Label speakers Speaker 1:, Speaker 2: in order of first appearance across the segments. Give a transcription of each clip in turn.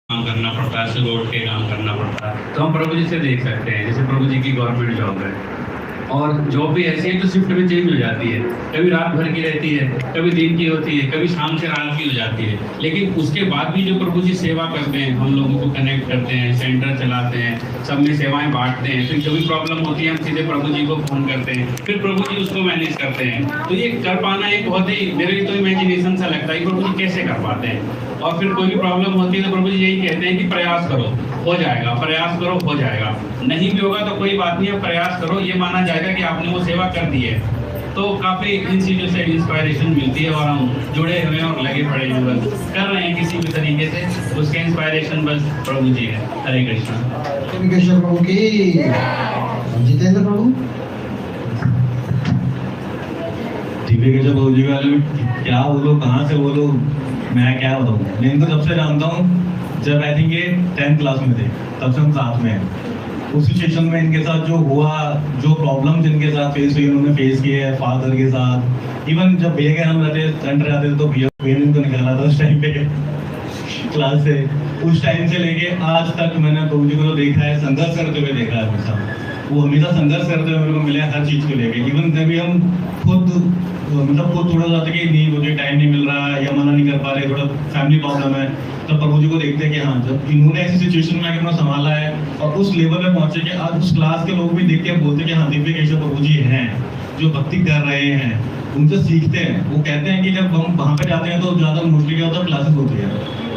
Speaker 1: काम करना पड़ता है, सुबह उठ के काम करना पड़ता है। तो हम प्रभु जी से देख सकते हैं, जैसे प्रभु जी की गवर्नमेंट जॉब है और जॉब भी ऐसी है तो शिफ्ट में चेंज हो जाती है, कभी रात भर की रहती है, कभी दिन की होती है, कभी शाम से रात की हो जाती है। लेकिन उसके बाद भी जो प्रभु जी सेवा करते हैं, हम लोगों को कनेक्ट करते हैं, सेंटर चलाते हैं, सब में सेवाएं बांटते हैं, फिर जो भी प्रॉब्लम होती है हम सीधे प्रभु जी को फोन करते हैं, फिर प्रभु जी उसको मैनेज करते हैं। तो ये कर पाना एक बहुत ही, मेरे तो इमेजिनेशन सा लगता है कि प्रभु जी कैसे कर पाते हैं। और फिर कोई भी प्रॉब्लम होती है तो प्रभु जी यही कहते हैं कि प्रयास करो, हो जाएगा, प्रयास करो, हो जाएगा। नहीं भी होगा तो कोई बात नहीं, प्रयास करो, ये माना जाएगा कि आपने वो सेवा कर दी है। तो काफ़ी इन चीज़ों से इंस्पायरेशन मिलती है और हम जुड़े हुए हैं और लगे पड़े हैं, बस कर रहे हैं किसी भी तरीके से, उसके इंस्पायरेशन बस प्रभु जी है। हरे कृष्णा।
Speaker 2: प्रभु की जितेंद्र प्रभु
Speaker 3: दिव्य के प्रभु जी वाले क्या बोलो, कहाँ से बोलो, मैं क्या बताऊँ। मैं इनको जब से जानता हूँ, जब आई थिंक ये 10th क्लास में थे, तब से हम साथ में हैं। उस सिचुएशन में इनके साथ जो हुआ, जो प्रॉब्लम्स इनके साथ फेस हुई, उन्होंने फेस किए है फादर के साथ। इवन जब भैया के हम रहते सेंटर जाते थे तो भैया इनको निकाला था उस टाइम पे क्लास से। उस टाइम से लेके आज तक मैंने प्रभु जी को तो देखा है, संघर्ष करते हुए देखा है हमेशा। वो हमेशा संघर्ष करते हुए मेरे को मिले हर चीज़ को लेके। इवन कभी हम खुद खुद थोड़ा जाते कि नहीं, मुझे टाइम नहीं मिल रहा है या मना नहीं कर पा रहे, थोड़ा फैमिली प्रॉब्लम है, तब प्रभु जी को देखते हैं कि हाँ, जब इन्होंने ऐसी सिचुएशन में आके अपना संभाला है और उस लेवल में पहुंचे कि आज उस क्लास के लोग भी देख के बोलते हैं कि हाँ, दिव्य केशव प्रभु जी हैं जो भक्ति कर रहे हैं, उनसे सीखते हैं। वो कहते हैं कि जब हम वहाँ पे जाते हैं तो ज़्यादा मोस्टली क्या होता है, क्लासेस होती है,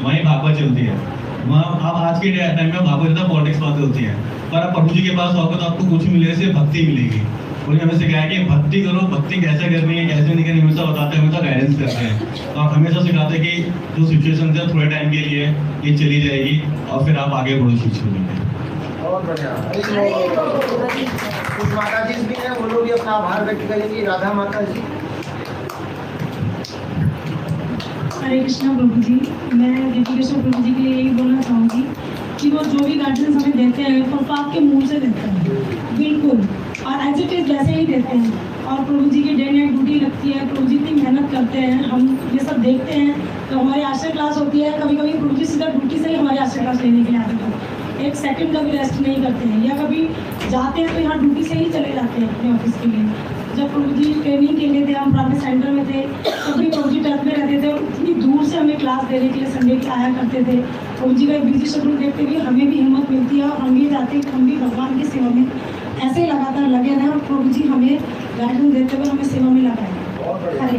Speaker 3: वहीं भागवत चलती है। वहाँ आप आज के टाइम में भागवत ज़्यादा पॉलिटिक्स बातें होती हैं, पर आप प्रभु जी के पास आओगे तो आपको कुछ मिलेगा, सिर्फ भक्ति मिलेगी। उन्हें हमें सिखाया कि भक्ति करो, भक्ति कैसे करनी है, कैसे नहीं करनी, हमेशा बताते हैं, हमेशा गाइडेंस करते हैं। तो आप हमेशा सिखाते हैं कि जो सिचुएशन है थोड़े टाइम के लिए ये चली जाएगी और फिर आप आगे बढ़ो चीज को लेकर।
Speaker 2: बहुत बढ़िया। कुछ माता जी भी हैं, वो लोग भी अपना आभार व्यक्त करेंगी। राधा माता जी।
Speaker 4: हरे कृष्णा प्रभु जी। मैं दिव्य केशव प्रभु जी के लिए यही बोलना चाहूँगी कि वो जो भी गाइडेंस हमें देते हैं तो आपके मुंह से देते हैं, बिल्कुल, और एज इट इज़ वैसे ही देते हैं। और प्रभु जी की डे नाइट ड्यूटी लगती है, प्रभु जी इतनी मेहनत करते हैं, हम ये सब देखते हैं। तो हमारी आश्रय क्लास होती है, कभी कभी प्रभु जी सीधा ड्यूटी से ही हमारी आश्रय क्लास लेने के लिए आते हैं, एक सेकंड का भी रेस्ट नहीं करते हैं, या कभी जाते हैं तो यहाँ ड्यूटी से ही चले जाते हैं अपने ऑफिस के लिए। जब प्रभु जी ट्रेनिंग के लिए थे, हम प्राइवेट सेंटर में थे, तब भी प्रभु जी टच में रहते थे और इतनी दूर से हमें क्लास देने के लिए संडे के आया करते थे। प्रभु जी का एक बिजी शेड्यूल देखते हुए हमें भी हिम्मत मिलती है और हम भी चाहते हैं कि हम भी भगवान की सेवा में ऐसे ही लगातार लगे रहें और प्रभु जी हमें गाइडेंस देते हुए हमें सेवा में लगाएं। हरे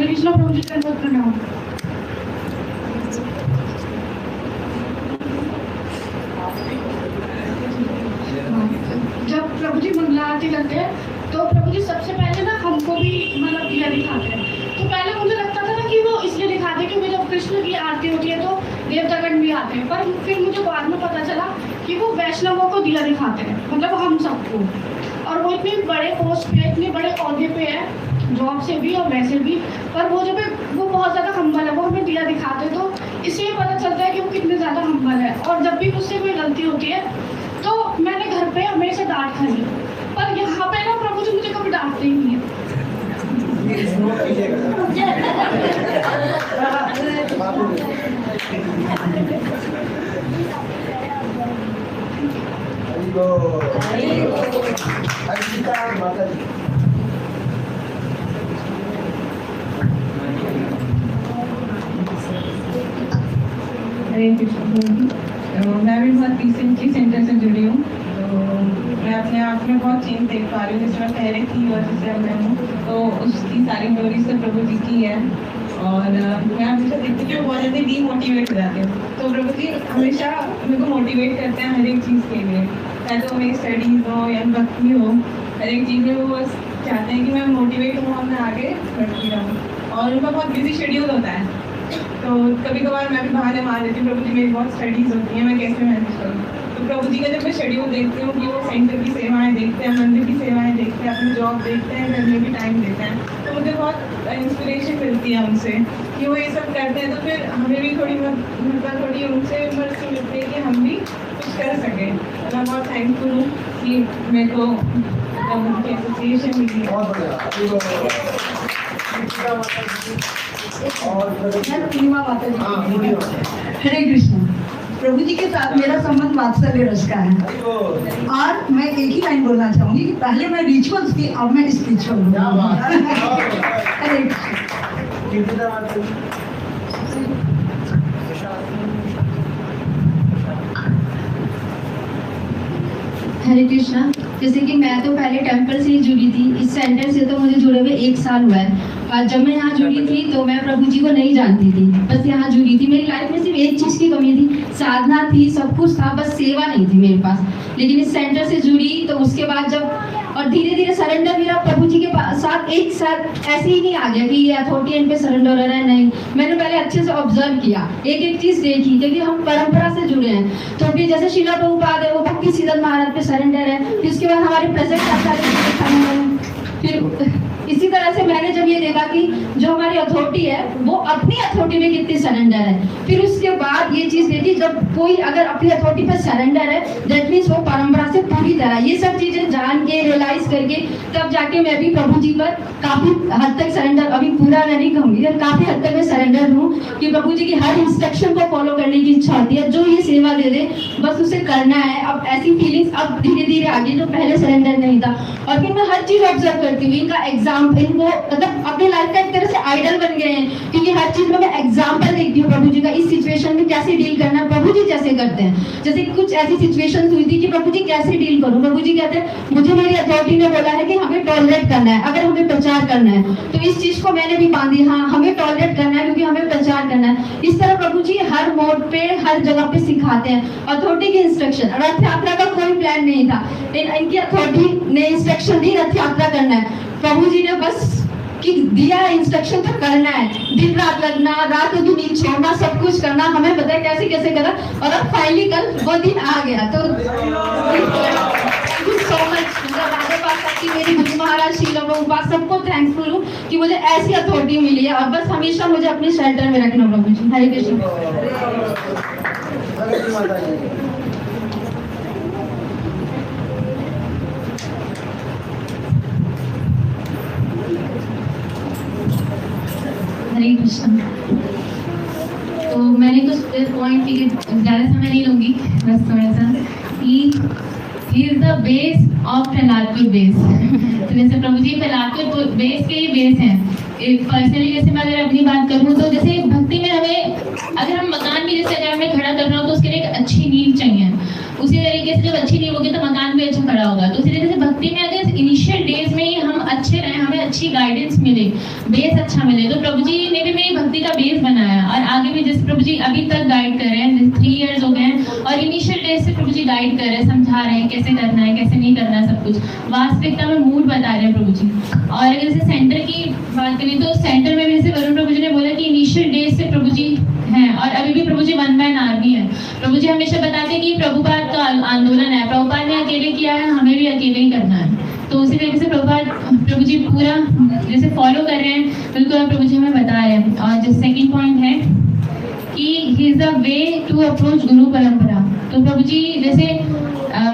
Speaker 4: कृष्ण प्रभु जी का प्रणाम।
Speaker 5: जब प्रभु जी मंगला आरती करते हैं तो प्रभु जी सबसे पहले ना हमको भी मतलब दिया दिखाते हैं। तो पहले मुझे लगता था ना कि वो इसलिए दिखाते हैं क्योंकि जब कृष्ण की आरती होती है तो देवतागण भी आते हैं, पर फिर मुझे बाद में पता चला कि वो वैष्णवों को दिया दिखाते हैं, मतलब हम सबको। और वो इतने बड़े पोस्ट पे, इतने बड़े औहदे पे है, जॉब से भी और वैसे भी, पर वो जब वो बहुत ज़्यादा हम्बल है, वो हमें दिया दिखाते हैं, तो इससे पता चलता है कि वो कितने ज़्यादा हम्बल है। और जब भी मुझसे कोई गलती होती है तो मैंने घर पे हमेशा डांट खाई, पर यहाँ पे ना प्रभु जी मुझे कभी डांटते ही नहीं है।
Speaker 6: हरे कृष्ण। तो मैं भी बहुत रिसेंटली सेंटर से जुड़ी हूँ, तो मैं अपने आप में बहुत चेंज देख पा रही हूँ। जिससे मैं पहले थी और जिससे अब मैं हूँ, तो उसकी सारी मेमोरीज से प्रभु जी की है। और मैं हमेशा देखती हूँ कि बहुत ज़्यादा डीमोटिवेट हो जाती हूँ, तो प्रभु जी हमेशा मेरे को मोटिवेट करते हैं हर एक चीज़ के लिए, चाहे तो मेरी स्टडीज़ हो या भक्ति हो, हर एक चीज़ में वो बस चाहते हैं कि मैं मोटिवेट हूँ और मैं आगे बढ़ती रहूँ। और उनका बहुत बिजी शेड्यूल होता है, तो कभी कभार मैं भी बहाने मार देती हूँ, प्रभु जी मेरी बहुत स्टडीज़ होती हैं, मैं कैसे मैनेज करूँ। तो प्रभु जी का जब मैं शेड्यूल देखती हूँ कि वो सेंटर की सेवाएं देखते हैं, मंदिर की सेवाएं देखते हैं, अपनी जॉब देखते हैं, घर में भी टाइम देते हैं, तो मुझे बहुत इंस्पिरेशन मिलती है उनसे कि वो ये सब करते हैं। तो फिर हमें भी थोड़ी थोड़ी उनसे मदद मिलती है कि हम भी कुछ कर सकें। मैं बहुत थैंकफुल हूँ कि मेरे को प्रभु की एसोसिएशन मिली।
Speaker 2: बहुत बढ़िया। और
Speaker 7: मैं पूर्णिमा माता जी।
Speaker 2: हाँ, पूर्णिमा माता।
Speaker 7: हरे कृष्ण। प्रभु जी के साथ मेरा संबंध वात्सल्य रस का है और मैं एक ही लाइन बोलना चाहूंगी कि पहले मैं रिचुअल्स थी, अब मैं स्पिरिचुअल हूँ।
Speaker 2: क्या बात है।
Speaker 7: हरे कृष्ण।
Speaker 2: कीर्तिदा माता जी।
Speaker 8: हरे कृष्णा। जैसे कि मैं तो पहले टेंपल से ही जुड़ी थी, इस सेंटर से तो मुझे जुड़े हुए 1 साल हुआ है। और जब मैं यहाँ जुड़ी थी तो मैं प्रभु जी को नहीं जानती थी, बस यहाँ जुड़ी थी। मेरी लाइफ में सिर्फ एक चीज़ की कमी थी, साधना थी, सब कुछ था, बस सेवा नहीं थी मेरे पास। लेकिन इस सेंटर से जुड़ी तो उसके बाद जब और धीरे धीरे सरेंडर मेरा प्रभु जी के साथ 1 साल ऐसे ही नहीं आ गया कि ये अथॉरिटी इन पे सरेंडर हो रहा है, नहीं। मैंने पहले अच्छे से ऑब्जर्व किया, एक एक चीज़ देखी, क्योंकि हम परंपरा से जुड़े हैं। तो फिर जैसे शिला प्रभुपाद है, वो भक्ति सिद्धांत महाराज पे सरेंडर है। फिर उसके बाद हमारे प्रेजेंट फिर इसी तरह से मैंने जब ये देखा कि जो हमारी अथॉरिटी है वो अपनी अथॉरिटी में कितनी सरेंडर है, फिर उसके बाद ये चीज़ देखी जब कोई अगर अपनी अथॉरिटी पर सरेंडर है दैट मीन्स वो परंपरा से पूरी तरह, ये सब चीज़ें जान के रियलाइज करके तब जाके मैं भी प्रभु जी पर काफ़ी हद तक सरेंडर, अभी पूरा मैं नहीं कहूँगी, काफ़ी हद तक मैं सरेंडर हूँ कि प्रभु जी की हर इंस्ट्रक्शन को फॉलो करने की इच्छा होती है। जो ये सेवा दे दे बस उसे करना है। अब ऐसी फीलिंग्स अब धीरे धीरे आ गई जो पहले सरेंडर नहीं था। और फिर मैं हर चीज़ ऑब्जर्व करती हूँ, इनका एग्जाम्पल, इनको मतलब अपने लाइफ का एक तरह से आइडल बन गए हैं, क्योंकि हर चीज में मैं एग्जाम्पल देखती हूँ प्रभु जी का, इस सिचुएशन में कैसे डील करना है प्रभु जी जैसे करते हैं। जैसे कुछ ऐसी सिचुएशन हुई थी कि प्रभु जी कैसे डील करूँ, प्रभु जी कहते हैं मुझे मेरी अथॉरिटी ने बोला है कि हमें टॉलरेट करना है, अगर हमें प्रचार करना है। तो इस चीज को मैंने भी बांधी, हाँ हमें टॉलरेट करना है क्योंकि हमें प्रचार करना है। इस तरह प्रभु जी हर मोड पे हर जगह पे सिखाते हैं। अथॉरिटी की इंस्ट्रक्शन, रथ यात्रा का कोई प्लान नहीं था, इनकी अथॉरिटी ने इंस्ट्रक्शन दी रथ यात्रा करना है। प्रभु जी ने बस कि दिया इंस्ट्रक्शन तो करना है, दिन रात लगना, रात को नींद छोड़ना, सब कुछ करना, हमें पता है कैसे कैसे करना। और अब फाइनली कल वो दिन आ गया। तो thank you so much, Radhe पासा की, मेरी गुरु महाराज शीला प्रभुपाद, सबको थैंकफुल हूँ कि मुझे ऐसी अथॉरिटी मिली है। और बस हमेशा मुझे अपने शेल्टर में रखना प्रभु जी। हरे कृष्ण। हरे कृष्ण। तो मैंने कुछ पॉइंट की, ज़्यादा समय नहीं लूँगी, बस थोड़ा सा कि he is the base of Prahladpur base. तो जैसे प्रभु जी प्रहलादपुर बेस के ही बेस हैं। पर्सनली जैसे मैं अगर अपनी बात करूँ तो जैसे भक्ति में हमें अगर हम मकान भी जैसे अगर हमें खड़ा करना हो तो उसके लिए एक अच्छी नींव चाहिए। उसी तरीके से जब अच्छी नींव होगी तो मकान भी अच्छा खड़ा होगा। तो उसी तरीके से भक्ति में अगर इनिशियल डेज में ही हम अच्छे रहें, हमें अच्छी गाइडेंस मिले, बेस अच्छा मिले, तो प्रभु जी ने भी मेरी भक्ति का बेस बनाया। और आगे भी जैसे प्रभु जी अभी तक गाइड कर रहे हैं, 3 इयर्स हो गए हैं, और इनिशियल डेज से प्रभु जी गाइड कर रहे हैं, समझा रहे हैं कैसे करना है कैसे नहीं करना है, सब कुछ वास्तविकता में मूड बता रहे हैं प्रभु जी। और अगर जैसे सेंटर की बात करें तो सेंटर में भी जैसे वरुण प्रभु जी ने बोला कि इनिशियल डेज से प्रभु जी हैं और अभी भी प्रभु जी 1 मैन आर्मी है। प्रभु जी हमेशा बताते हैं कि प्रभुपाद का आंदोलन है, प्रभुपाद ने अकेले किया है, हमें भी अकेले ही करना है। तो उसी तरीके से प्रभु जी पूरा जैसे फॉलो कर रहे हैं, बिल्कुल प्रभु जी हमें बता रहे हैं। और जो सेकंड पॉइंट है कि he is the way to approach guru parampara. तो प्रभु जी जैसे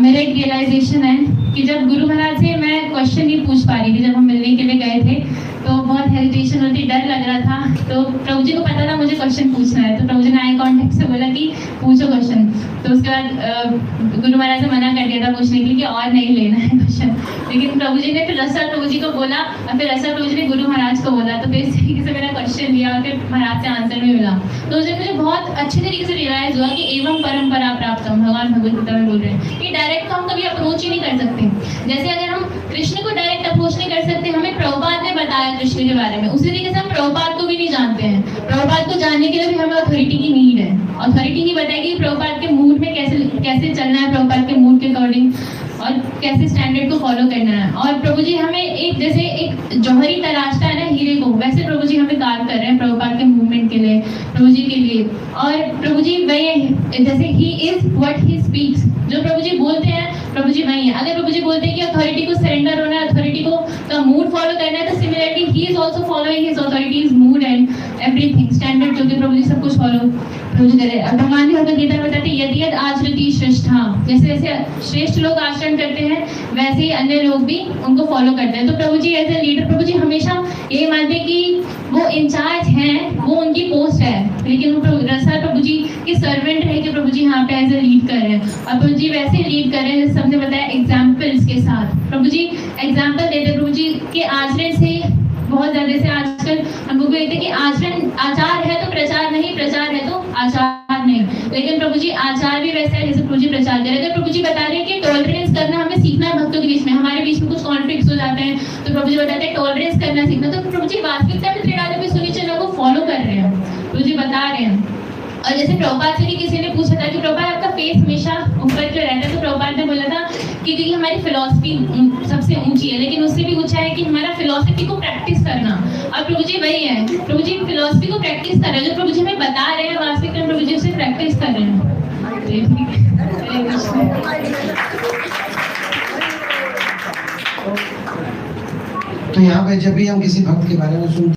Speaker 8: मेरा एक रियलाइजेशन है कि जब गुरु महाराज से मैं क्वेश्चन नहीं पूछ पा रही थी, जब हम मिलने के लिए गए थे तो बहुत हेजिटेशन होती, डर लग रहा था। तो प्रभु जी को पता था मुझे क्वेश्चन पूछना है, तो प्रभु जी ने आई कांटेक्ट से बोला कि पूछो क्वेश्चन। तो उसके बाद गुरु महाराज ने मना कर दिया था पूछने के लिए कि और नहीं लेना है क्वेश्चन। लेकिन प्रभु जी ने फिर रसल प्रभु जी को बोला और फिर रसल प्रभु जी ने गुरु महाराज को बोला। तो फिर इस तरीके से मैंने क्वेश्चन लिया और फिर महाराज से आंसर भी मिला। तो उसे मुझे बहुत अच्छे तरीके से रियलाइज हुआ कि एवं परंपरा प्राप्त हम भगवान भगवत गीता में बोल रहे हैं कि डायरेक्ट तो हम कभी अप्रोच ही नहीं कर सकते। जैसे अगर हम कृष्ण को डायरेक्ट अप्रोच नहीं कर सकते, हमें प्रभुपाद ने बताया कृष्ण के बारे में, उसी तरीके से हम प्रभुपाद को भी नहीं जानते हैं। प्रभुपाद को जानने के लिए भी हमें अथॉरिटी की नीड है। अथॉरिटी ही बताएगी प्रभुपाद के मूड में कैसे चलना है, प्रभुपाद के मूड के अकॉर्डिंग, और कैसे स्टैंडर्ड को फॉलो करना है। और प्रभु जी हमें एक जैसे एक जौहरी तराशता है ना हीरे को, वैसे प्रभु जी हमें कार्य कर रहे हैं प्रभुपाद के मूवमेंट के लिए, प्रभु जी के लिए। और प्रभु जी वही जैसे he is what he speaks, जो प्रभु जी बोलते हैं प्रभु जी वही है। अगर प्रभु जी बोलते हैं कि अथॉरिटी को सरेंडर होना है, अथॉरिटी को का मूड फॉलो करना है, तो similarly he is also following his authorities mood and everything standard जो कि प्रभु जी सब कुछ फॉलो प्रभु जी करे। और भगवान भी भगवद गीता में बताते हैं यदि यद आचरति श्रेष्ठा, जैसे जैसे श्रेष्ठ लोग आचरण करते हैं वैसे ही अन्य लोग भी उनको फॉलो करते हैं। तो प्रभु जी एज ए लीडर प्रभु जी हमेशा ये मानते हैं कि वो इंचार्ज हैं, वो उनकी पोस्ट है, लेकिन वो प्रभु जी के सर्वेंट रह के प्रभु जी यहाँ पे एज ए लीड कर रहे हैं। और प्रभु जी वैसे लीड कर रहे हैं जैसे हमने बताया एग्जाम्पल्स के साथ। प्रभु जी एग्जाम्पल देते हैं प्रभु जी के आचरण से बहुत ज्यादा। जैसे आजकल हम लोग कहते हैं कि आचरण आचार है तो प्रचार नहीं, प्रचार है तो आचार नहीं, लेकिन प्रभु जी आचार भी वैसा है जैसे प्रभु जी प्रचार कर रहे हैं। तो प्रभु जी बता रहे हैं कि टॉलरेंस करना हमें सीखना है भक्तों के बीच में। हमारे बीच में कुछ कॉन्फ्लिक्ट्स हो जाते हैं तो प्रभु जी बताते हैं टॉलरेंस करना सीखना। तो प्रभु जी वास्तविकता में त्रिकाल सुनिश्चय को फॉलो कर रहे हैं, प्रभु जी बता रहे हैं। और जैसे प्रभुपाद से भी किसी ने पूछा था कि प्रभुपाद आपका फेस हमेशा ऊपर क्यों रहता है, तो प्रभुपाद ने बोला था कि क्योंकि हमारी फिलॉसफी सबसे ऊंची है, लेकिन उससे भी ऊंचा है कि हमारा फिलॉसफी को प्रैक्टिस करना। और प्रभु जी वही है, प्रभु जी फिलॉसफी को प्रैक्टिस कर रहे हैं, जो प्रभु जी हमें बता रहे हैं वास्तविक में प्रभु जी उसे प्रैक्टिस कर रहे हैं।
Speaker 2: तो यहाँ पे जब भी हम किसी भक्त के बारे में सुनते